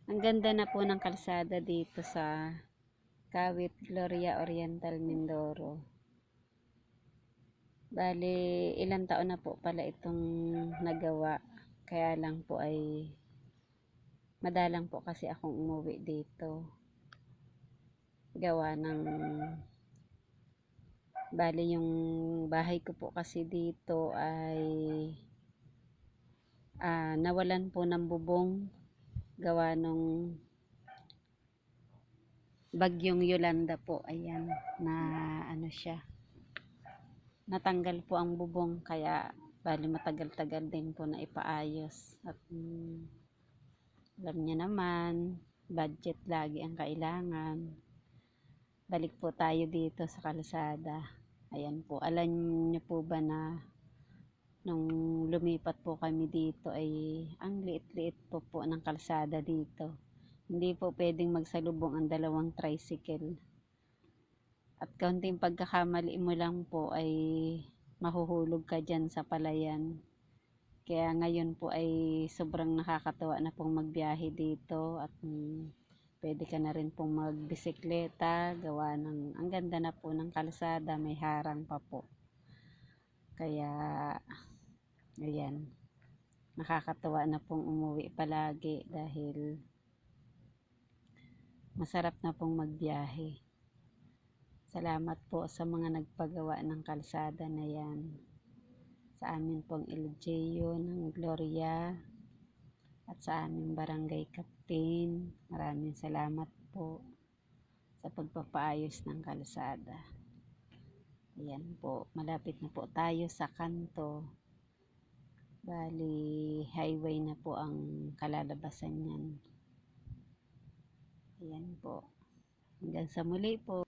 Ang ganda na po ng kalsada dito sa Kawit Gloria Oriental Mindoro. Bali, ilang taon na po pala itong nagawa. Kaya lang po ay madalang po kasi akong umuwi dito. Gawa ng bali yung bahay ko po kasi dito ay nawalan po ng bubong gawa nung bagyong Yolanda po. Ayan, na ano siya, natanggal po ang bubong, kaya bali matagal-tagal din po na ipaayos. At alam niya naman, budget lagi ang kailangan. Balik po tayo dito sa kalsada. Ayan po, alam niyo po ba na nung lumipat po kami dito ay ang liit-liit po ng kalsada dito. Hindi po pwedeng magsalubong ang dalawang tricycle. At kaunting pagkakamali mo lang po ay mahuhulog ka dyan sa palayan. Kaya ngayon po ay sobrang nakakatuwa na pong magbiyahe dito at pwede ka na rin pong magbisikleta, gawa ng ang ganda na po ng kalsada, may harang pa po. Kaya ayan, nakakatuwa na pong umuwi palagi dahil masarap na pong magbiyahe. Salamat po sa mga nagpagawa ng kalsada na yan. Sa amin pong LGU ng Gloria at sa aming barangay captain, maraming salamat po sa pagpapaayos ng kalsada. Ayan po, malapit na po tayo sa kanto. Bali, highway na po ang kalalabasan niyan. Ayan po. Hanggang sa muli po.